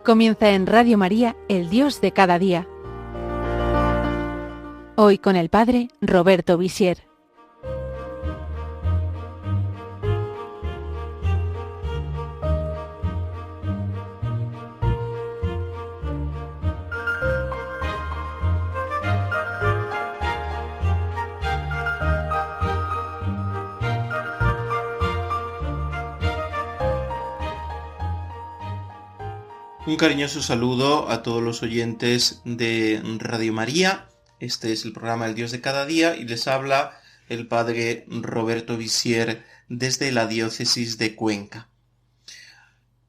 Comienza en Radio María, El Dios de cada día. Hoy con el Padre Roberto Visier. Un cariñoso saludo a todos los oyentes de Radio María. Este es el programa El Dios de cada día y les habla el Padre Roberto Visier desde la diócesis de Cuenca.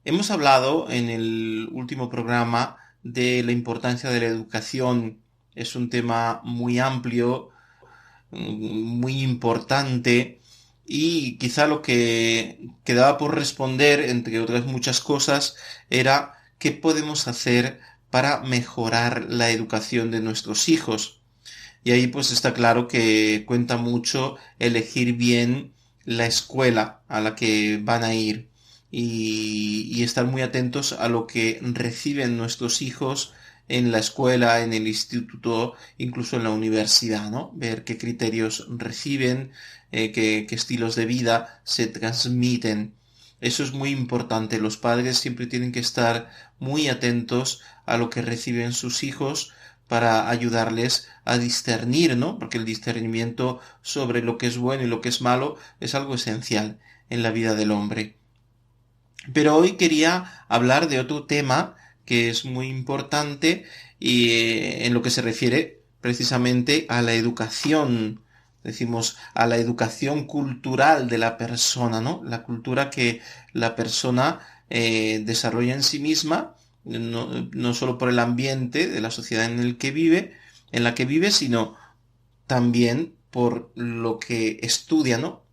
Hemos hablado en el último programa de la importancia de la educación. Es un tema muy amplio, muy importante, y quizá lo que quedaba por responder, entre otras muchas cosas, era ¿qué podemos hacer para mejorar la educación de nuestros hijos? Y ahí pues está claro que cuenta mucho elegir bien la escuela a la que van a ir y estar muy atentos a lo que reciben nuestros hijos en la escuela, en el instituto, incluso en la universidad, ¿no? Ver qué criterios reciben, qué estilos de vida se transmiten. Eso es muy importante. Los padres siempre tienen que estar muy atentos a lo que reciben sus hijos para ayudarles a discernir, ¿no? Porque el discernimiento sobre lo que es bueno y lo que es malo es algo esencial en la vida del hombre. Pero hoy quería hablar de otro tema que es muy importante y en lo que se refiere precisamente a la educación. Decimos a la educación cultural de la persona, ¿no? La cultura que la persona desarrolla en sí misma, no solo por el ambiente de la sociedad en la que vive, sino también por lo que estudia, ¿no?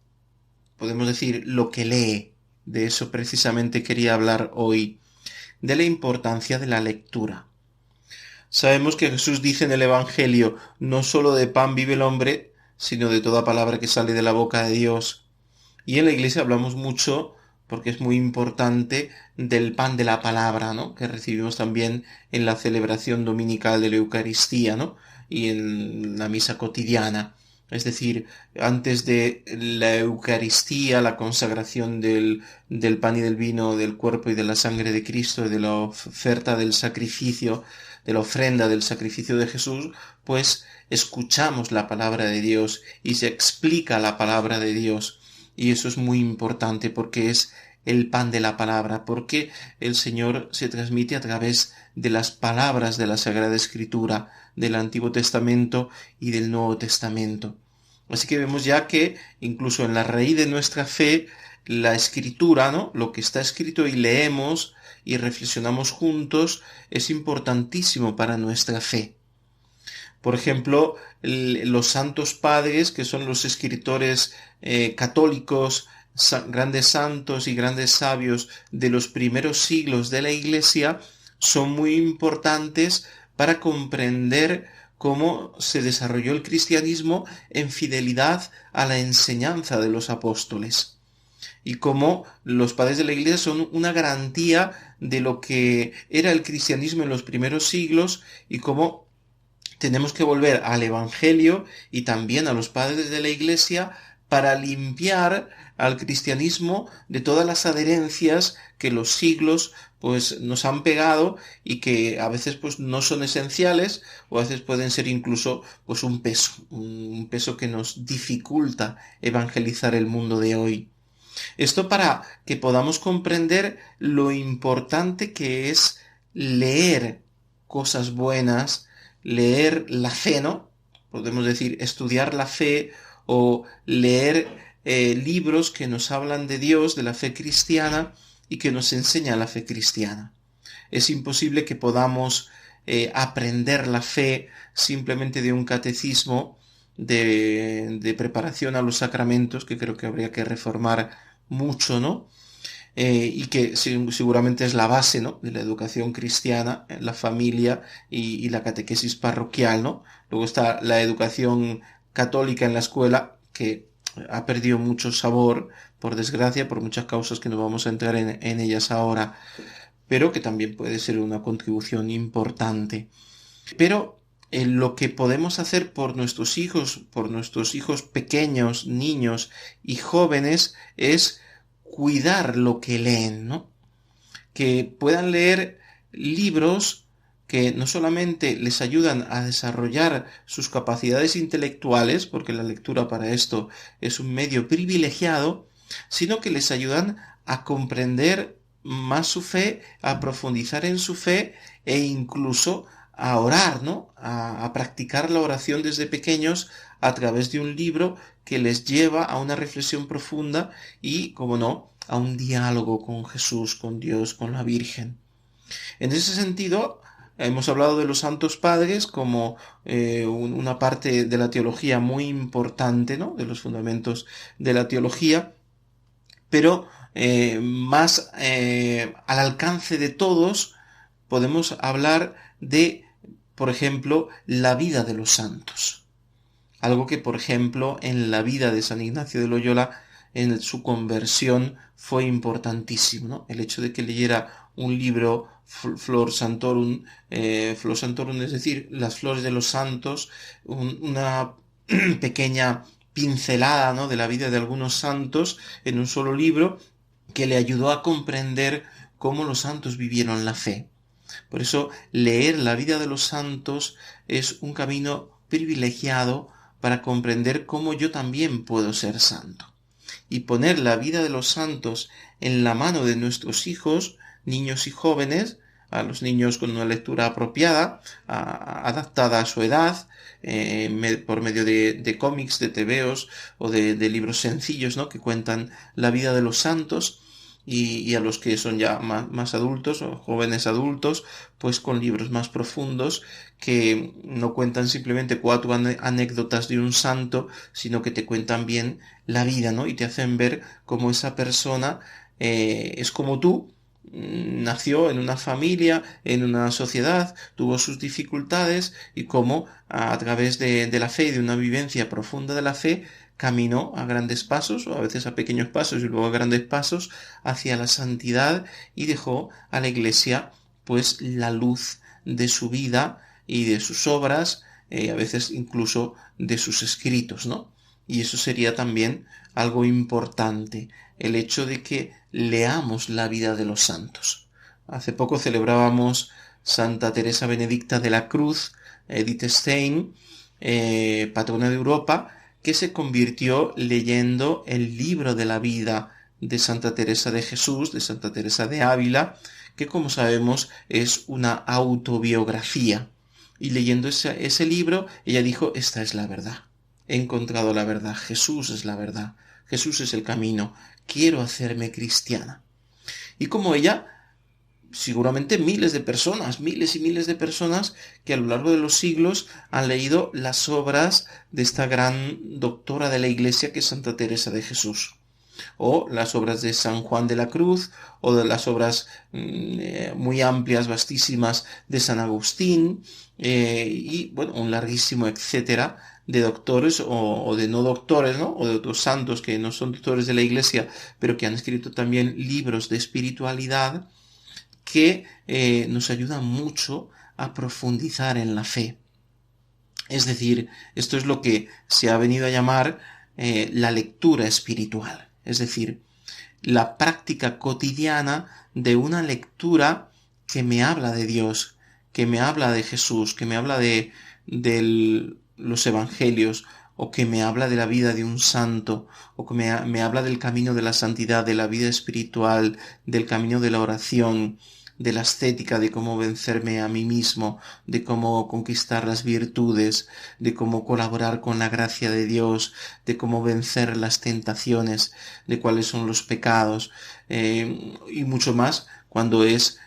Podemos decir lo que lee. De eso precisamente quería hablar hoy, de la importancia de la lectura. Sabemos que Jesús dice en el Evangelio, no solo de pan vive el hombre, sino de toda palabra que sale de la boca de Dios. Y en la Iglesia hablamos mucho, porque es muy importante, del pan de la palabra, ¿no? Que recibimos también en la celebración dominical de la Eucaristía, ¿no? Y en la misa cotidiana. Es decir, antes de la Eucaristía, la consagración del pan y del vino, del cuerpo y de la sangre de Cristo, de la oferta del sacrificio, de la ofrenda del sacrificio de Jesús, pues escuchamos la palabra de Dios y se explica la palabra de Dios. Y eso es muy importante porque es el pan de la palabra, porque el Señor se transmite a través de las palabras de la Sagrada Escritura, del Antiguo Testamento y del Nuevo Testamento. Así que vemos ya que incluso en la raíz de nuestra fe, la Escritura, ¿no? Lo que está escrito y leemos y reflexionamos juntos es importantísimo para nuestra fe. Por ejemplo, los santos padres, que son los escritores católicos, grandes santos y grandes sabios de los primeros siglos de la Iglesia, son muy importantes para comprender cómo se desarrolló el cristianismo en fidelidad a la enseñanza de los apóstoles. Y cómo los padres de la Iglesia son una garantía de lo que era el cristianismo en los primeros siglos y cómo tenemos que volver al Evangelio y también a los padres de la Iglesia para limpiar al cristianismo de todas las adherencias que los siglos pues nos han pegado y que a veces pues no son esenciales o a veces pueden ser incluso pues un peso que nos dificulta evangelizar el mundo de hoy. Esto para que podamos comprender lo importante que es leer cosas buenas, leer la fe, ¿no? Podemos decir estudiar la fe o leer libros que nos hablan de Dios, de la fe cristiana y que nos enseña la fe cristiana. Es imposible que podamos aprender la fe simplemente de un catecismo de preparación a los sacramentos, que creo que habría que reformar mucho, ¿no? Y que seguramente es la base, ¿no?, de la educación cristiana, la familia y la catequesis parroquial, ¿no? Luego está la educación católica en la escuela, que ha perdido mucho sabor, por desgracia, por muchas causas que no vamos a entrar en ellas ahora. pero que también puede ser una contribución importante. Pero lo que podemos hacer por nuestros hijos pequeños, niños y jóvenes, es cuidar lo que leen, ¿no? Que puedan leer libros que no solamente les ayudan a desarrollar sus capacidades intelectuales, porque la lectura para esto es un medio privilegiado, sino que les ayudan a comprender más su fe, a profundizar en su fe e incluso a orar, ¿no? A practicar la oración desde pequeños a través de un libro que les lleva a una reflexión profunda y, como no, a un diálogo con Jesús, con Dios, con la Virgen. En ese sentido, hemos hablado de los santos padres como una parte de la teología muy importante, ¿no? De los fundamentos de la teología, pero más al alcance de todos podemos hablar de, por ejemplo, la vida de los santos. Algo que, por ejemplo, en la vida de San Ignacio de Loyola, en su conversión, fue importantísimo, ¿no? El hecho de que leyera un libro, Flor Santorum, es decir, las flores de los santos, una pequeña pincelada, ¿no?, de la vida de algunos santos en un solo libro, que le ayudó a comprender cómo los santos vivieron la fe. Por eso, leer la vida de los santos es un camino privilegiado para comprender cómo yo también puedo ser santo. Y poner la vida de los santos en la mano de nuestros hijos, niños y jóvenes, a los niños con una lectura apropiada, adaptada a su edad, por medio de cómics, de tebeos o de libros sencillos, ¿no?, que cuentan la vida de los santos, y a los que son ya más adultos o jóvenes adultos, pues con libros más profundos que no cuentan simplemente 4 anécdotas de un santo, sino que te cuentan bien la vida, ¿no? Y te hacen ver cómo esa persona es como tú, nació en una familia, en una sociedad, tuvo sus dificultades y cómo a través de la fe y de una vivencia profunda de la fe caminó a grandes pasos, o a veces a pequeños pasos y luego a grandes pasos, hacia la santidad, y dejó a la Iglesia pues la luz de su vida y de sus obras, a veces incluso de sus escritos, ¿no? Y eso sería también algo importante, el hecho de que leamos la vida de los santos. Hace poco celebrábamos Santa Teresa Benedicta de la Cruz, Edith Stein, patrona de Europa, que se convirtió leyendo el libro de la vida de Santa Teresa de Jesús, de Santa Teresa de Ávila, que como sabemos es una autobiografía. Y leyendo ese libro, ella dijo: esta es la verdad, he encontrado la verdad, Jesús es la verdad, Jesús es el camino, quiero hacerme cristiana. Y como ella, seguramente miles y miles de personas que a lo largo de los siglos han leído las obras de esta gran doctora de la Iglesia que es Santa Teresa de Jesús, o las obras de San Juan de la Cruz, o de las obras muy amplias, vastísimas de San Agustín, y bueno, un larguísimo etcétera de doctores o de no doctores, ¿no?, o de otros santos que no son doctores de la Iglesia, pero que han escrito también libros de espiritualidad que nos ayudan mucho a profundizar en la fe. Es decir, esto es lo que se ha venido a llamar la lectura espiritual, es decir, la práctica cotidiana de una lectura que me habla de Dios, que me habla de Jesús, que me habla de los evangelios, o que me habla de la vida de un santo, o que me habla del camino de la santidad, de la vida espiritual, del camino de la oración, de la ascética, de cómo vencerme a mí mismo, de cómo conquistar las virtudes, de cómo colaborar con la gracia de Dios, de cómo vencer las tentaciones, de cuáles son los pecados, y mucho más cuando es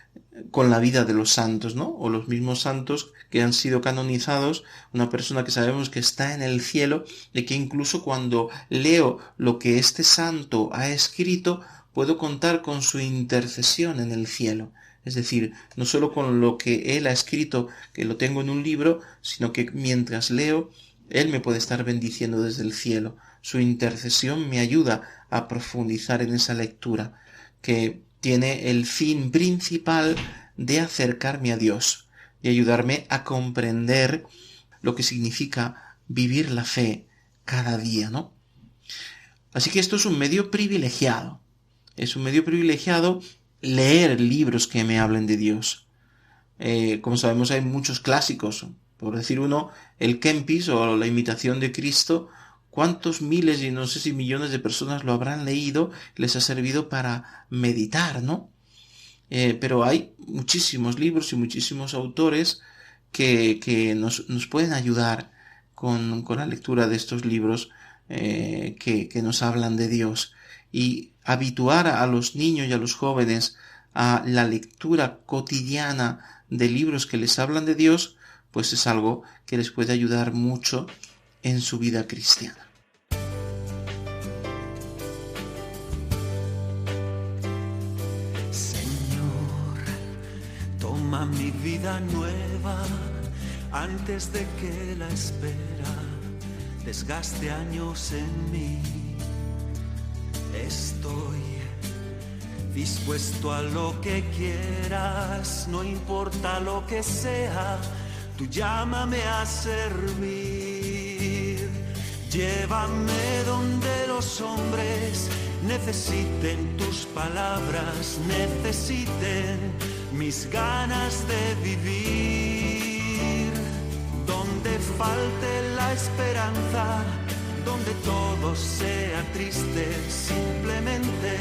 con la vida de los santos, ¿no? O los mismos santos que han sido canonizados, una persona que sabemos que está en el cielo, y que incluso cuando leo lo que este santo ha escrito, puedo contar con su intercesión en el cielo. Es decir, no solo con lo que él ha escrito, que lo tengo en un libro, sino que mientras leo, él me puede estar bendiciendo desde el cielo. Su intercesión me ayuda a profundizar en esa lectura, que tiene el fin principal de acercarme a Dios y ayudarme a comprender lo que significa vivir la fe cada día, ¿no? Así que esto es un medio privilegiado. Es un medio privilegiado leer libros que me hablen de Dios. Como sabemos, hay muchos clásicos. Por decir uno, el Kempis o la Imitación de Cristo. ¿Cuántos miles y no sé si millones de personas lo habrán leído? Les ha servido para meditar, ¿no? Pero hay muchísimos libros y muchísimos autores que nos pueden ayudar con la lectura de estos libros que nos hablan de Dios, y habituar a los niños y a los jóvenes a la lectura cotidiana de libros que les hablan de Dios, pues es algo que les puede ayudar mucho en su vida cristiana. Señor, toma mi vida nueva antes de que la espera desgaste años en mí. Estoy dispuesto a lo que quieras, no importa lo que sea, tú llámame a servir. Llévame donde los hombres necesiten tus palabras, necesiten mis ganas de vivir. Donde falte la esperanza, donde todo sea triste, simplemente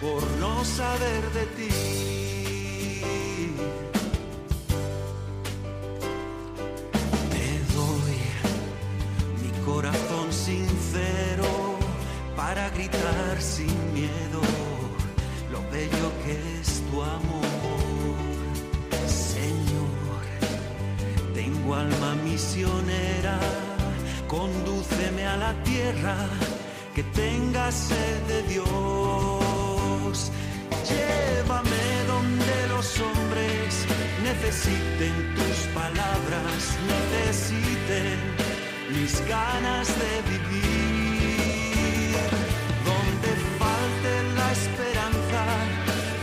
por no saber de ti. Te doy mi corazón sincero para gritar sin miedo lo bello que es tu amor. Señor, tengo alma misionera, condúceme a la tierra que tenga sed de Dios. Llévame donde los hombres necesiten tus palabras, necesiten mis ganas de vivir. Donde falte la esperanza,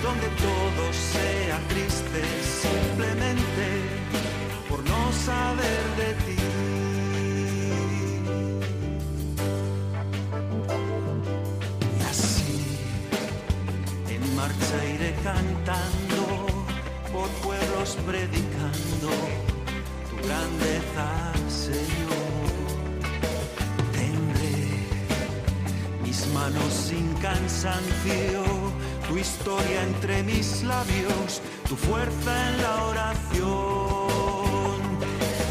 donde todo sea triste, simplemente por no saber de ti. Marcha iré cantando, por pueblos predicando tu grandeza, Señor. Tendré mis manos sin cansancio, tu historia entre mis labios, tu fuerza en la oración.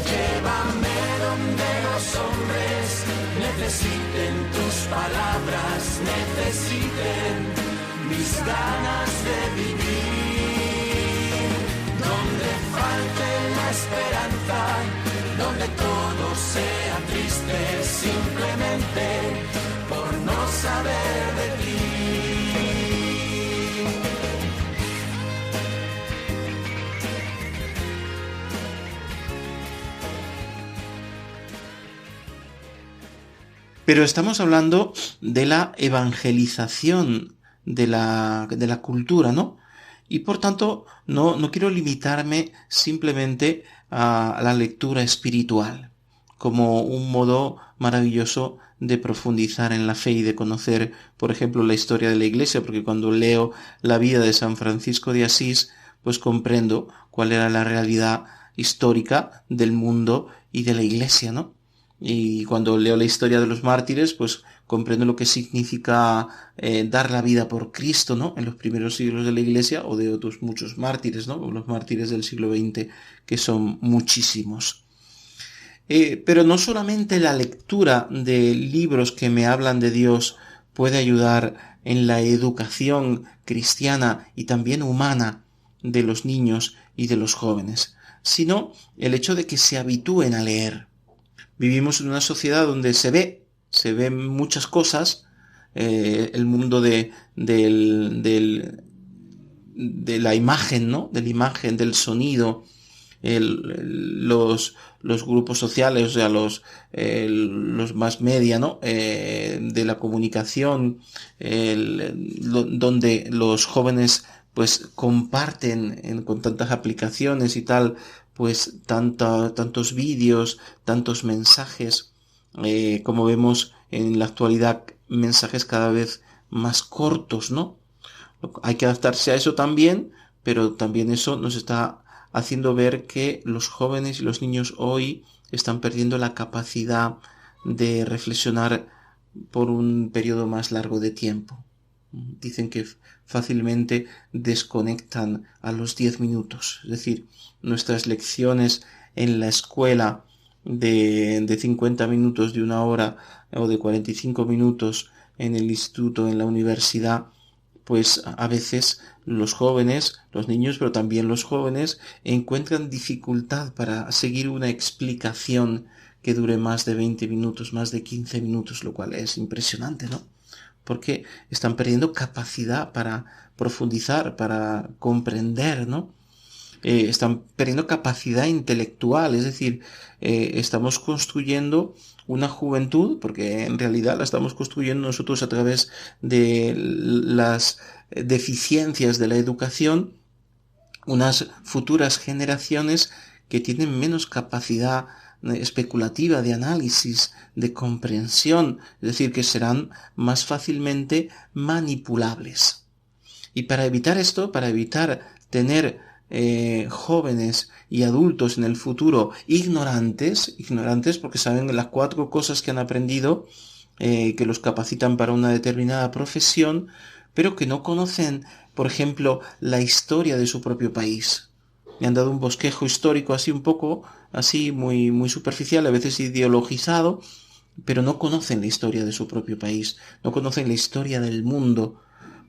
Llévame donde los hombres necesiten tus palabras, necesiten mis ganas de vivir. Donde falte la esperanza, donde todo sea triste, simplemente por no saber de ti. Pero estamos hablando de la evangelización de la cultura, ¿no? Y por tanto no quiero limitarme simplemente a la lectura espiritual como un modo maravilloso de profundizar en la fe y de conocer, por ejemplo, la historia de la Iglesia, porque cuando leo la vida de San Francisco de Asís, pues comprendo cuál era la realidad histórica del mundo y de la Iglesia, ¿no? Y cuando leo la historia de los mártires, pues comprendo lo que significa dar la vida por Cristo, ¿no? En los primeros siglos de la Iglesia, o de otros muchos mártires, ¿no? Los mártires del siglo XX, que son muchísimos. Pero no solamente la lectura de libros que me hablan de Dios puede ayudar en la educación cristiana y también humana de los niños y de los jóvenes, sino el hecho de que se habitúen a leer. Vivimos en una sociedad donde se ven muchas cosas, el mundo de la imagen, ¿no? De la imagen, del sonido, los grupos sociales, o sea, los más media, ¿no? De la comunicación, donde los jóvenes pues comparten con tantas aplicaciones y tal, pues tantos vídeos, tantos mensajes, como vemos en la actualidad, mensajes cada vez más cortos, ¿no? Hay que adaptarse a eso también, pero también eso nos está haciendo ver que los jóvenes y los niños hoy están perdiendo la capacidad de reflexionar por un periodo más largo de tiempo. Dicen que fácilmente desconectan a los 10 minutos. Es decir, nuestras lecciones en la escuela de 50 minutos, de una hora o de 45 minutos en el instituto, en la universidad, pues a veces los jóvenes, los niños, pero también los jóvenes, encuentran dificultad para seguir una explicación que dure más de 20 minutos, más de 15 minutos, lo cual es impresionante, ¿no? Porque están perdiendo capacidad para profundizar, para comprender, ¿no? Están perdiendo capacidad intelectual, es decir, estamos construyendo una juventud, porque en realidad la estamos construyendo nosotros a través de las deficiencias de la educación, unas futuras generaciones que tienen menos capacidad especulativa de análisis, de comprensión, es decir, que serán más fácilmente manipulables. Y para evitar esto, para evitar tener jóvenes y adultos en el futuro ignorantes porque saben las 4 cosas que han aprendido que los capacitan para una determinada profesión, pero que no conocen, por ejemplo, la historia de su propio país. Me han dado un bosquejo histórico así un poco, así muy, muy superficial, a veces ideologizado, pero no conocen la historia de su propio país, no conocen la historia del mundo.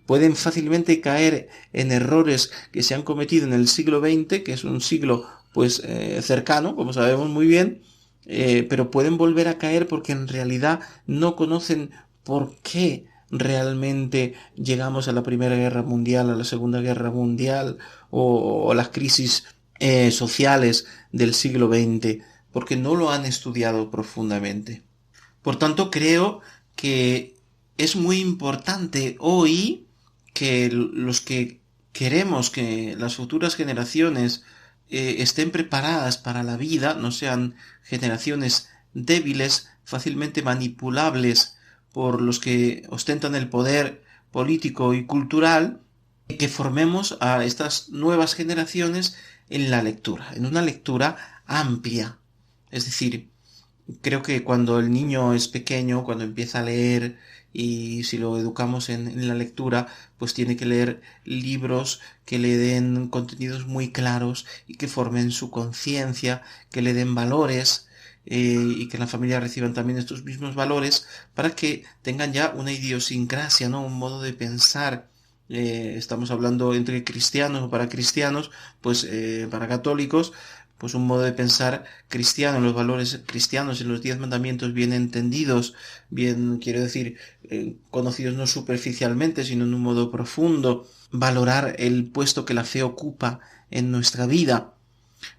Pueden fácilmente caer en errores que se han cometido en el siglo XX, que es un siglo pues cercano, como sabemos muy bien, pero pueden volver a caer porque en realidad no conocen por qué realmente llegamos a la Primera Guerra Mundial, a la Segunda Guerra Mundial o las crisis sociales del siglo XX, porque no lo han estudiado profundamente. Por tanto, creo que es muy importante hoy que los que queremos que las futuras generaciones estén preparadas para la vida, no sean generaciones débiles, fácilmente manipulables por los que ostentan el poder político y cultural, que formemos a estas nuevas generaciones en la lectura, en una lectura amplia. Es decir, creo que cuando el niño es pequeño, cuando empieza a leer, y si lo educamos en la lectura, pues tiene que leer libros que le den contenidos muy claros y que formen su conciencia, que le den valores y que en la familia reciban también estos mismos valores para que tengan ya una idiosincrasia, ¿no? Un modo de pensar. Estamos hablando entre cristianos o para cristianos, pues para católicos, pues un modo de pensar cristiano, los valores cristianos en los 10 mandamientos bien entendidos, bien, quiero decir, conocidos no superficialmente, sino en un modo profundo, valorar el puesto que la fe ocupa en nuestra vida.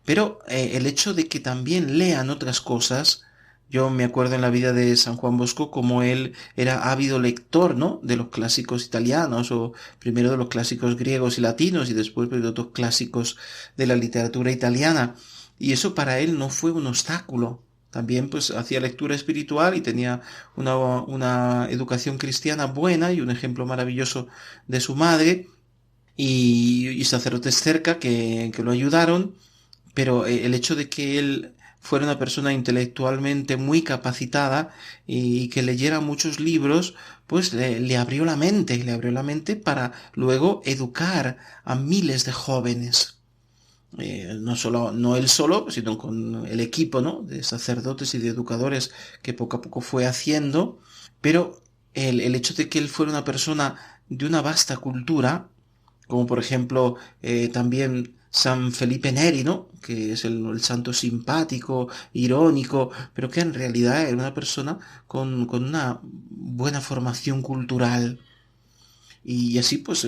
Pero el hecho de que también lean otras cosas, yo me acuerdo en la vida de San Juan Bosco como él era ávido lector, ¿no? De los clásicos italianos, o primero de los clásicos griegos y latinos, y después de otros clásicos de la literatura italiana. Y eso para él no fue un obstáculo. También pues hacía lectura espiritual y tenía una educación cristiana buena y un ejemplo maravilloso de su madre y sacerdotes cerca que lo ayudaron. Pero el hecho de que él fuera una persona intelectualmente muy capacitada y que leyera muchos libros, pues le abrió la mente para luego educar a miles de jóvenes. No él solo, sino con el equipo, ¿no? De sacerdotes y de educadores que poco a poco fue haciendo, pero el hecho de que él fuera una persona de una vasta cultura, como por ejemplo también San Felipe Neri, ¿no? Que es el santo simpático, irónico, pero que en realidad era una persona con una buena formación cultural. Y así pues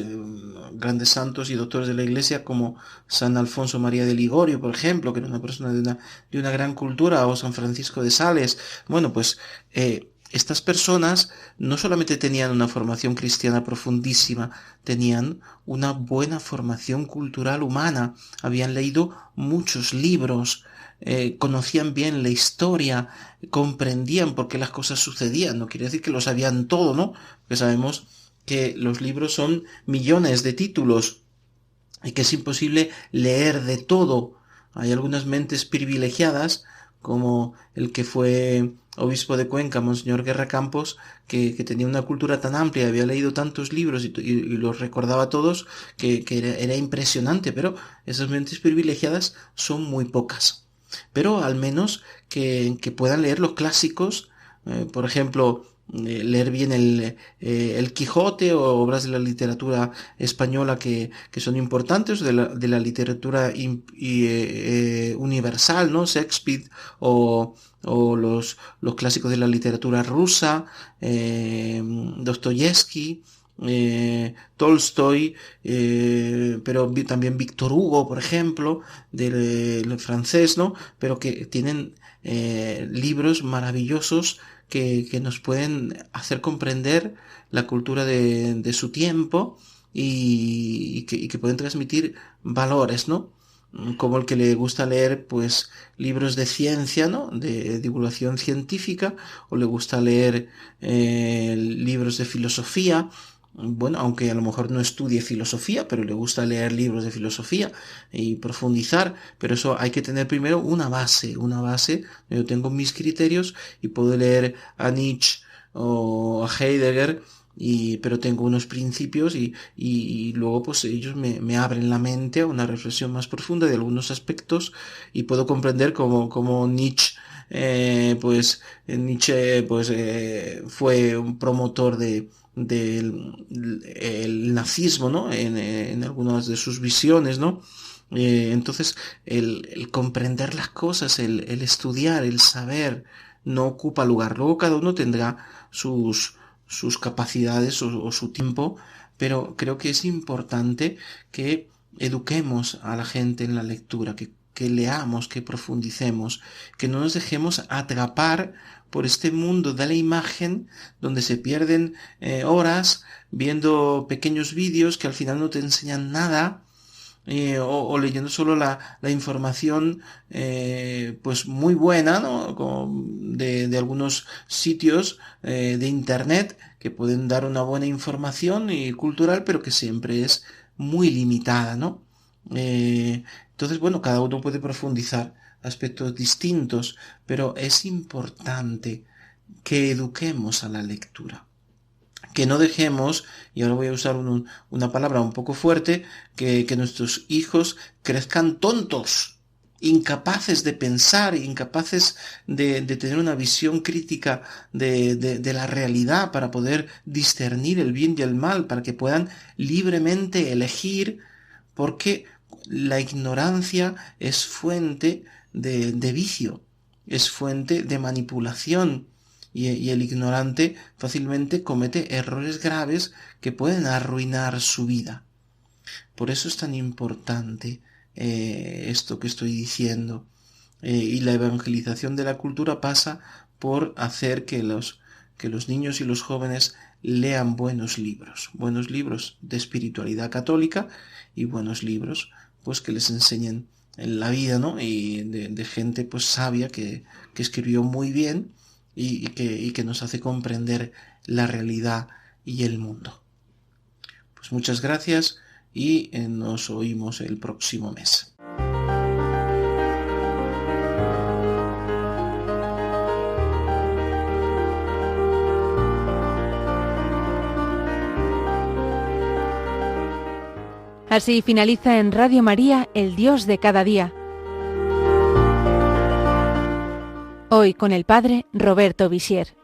grandes santos y doctores de la Iglesia como San Alfonso María de Ligorio, por ejemplo, que era una persona de una gran cultura, o San Francisco de Sales. Bueno, pues estas personas no solamente tenían una formación cristiana profundísima, tenían una buena formación cultural humana, habían leído muchos libros, conocían bien la historia, comprendían por qué las cosas sucedían. No quiere decir que lo sabían todo, ¿no? Porque sabemos que los libros son millones de títulos y que es imposible leer de todo. Hay algunas mentes privilegiadas, como el que fue obispo de Cuenca, Monseñor Guerra Campos, que tenía una cultura tan amplia, había leído tantos libros y los recordaba todos, que era impresionante, pero esas mentes privilegiadas son muy pocas. Pero al menos que puedan leer los clásicos, por ejemplo, leer bien el Quijote o obras de la literatura española que son importantes, de la literatura universal, ¿no? Shakespeare o los clásicos de la literatura rusa, Dostoyevsky, Tolstoy, pero también Víctor Hugo, por ejemplo, del francés, ¿no? Pero que tienen libros maravillosos que nos pueden hacer comprender la cultura de su tiempo y que pueden transmitir valores, ¿no? Como el que le gusta leer, pues, libros de ciencia, ¿no? De divulgación científica, o le gusta leer libros de filosofía. Bueno, aunque a lo mejor no estudie filosofía, pero le gusta leer libros de filosofía y profundizar, pero eso hay que tener primero una base. Yo tengo mis criterios y puedo leer a Nietzsche o a Heidegger, pero tengo unos principios y luego pues ellos me abren la mente a una reflexión más profunda de algunos aspectos y puedo comprender cómo Nietzsche fue un promotor del nazismo, ¿no? En algunas de sus visiones, ¿no? Entonces el comprender las cosas, el estudiar, el saber, no ocupa lugar. Luego cada uno tendrá sus capacidades o su tiempo, pero creo que es importante que eduquemos a la gente en la lectura, que leamos, que profundicemos, que no nos dejemos atrapar por este mundo de la imagen donde se pierden horas viendo pequeños vídeos que al final no te enseñan nada, o leyendo solo la información pues muy buena, ¿no? de algunos sitios de internet que pueden dar una buena información y cultural, pero que siempre es muy limitada, ¿no? Entonces, bueno, cada uno puede profundizar aspectos distintos, pero es importante que eduquemos a la lectura, que no dejemos, y ahora voy a usar una palabra un poco fuerte, que nuestros hijos crezcan tontos, incapaces de pensar, incapaces de tener una visión crítica de la realidad para poder discernir el bien y el mal, para que puedan libremente elegir, porque la ignorancia es fuente de vicio, es fuente de manipulación, y el ignorante fácilmente comete errores graves que pueden arruinar su vida. Por eso es tan importante esto que estoy diciendo, y la evangelización de la cultura pasa por hacer que los niños y los jóvenes lean buenos libros de espiritualidad católica y buenos libros pues que les enseñen en la vida, ¿no? Y de gente pues sabia que escribió muy bien y que nos hace comprender la realidad y el mundo. Pues muchas gracias y nos oímos el próximo mes. Así finaliza en Radio María, El Dios de cada día. Hoy con el Padre Roberto Visier.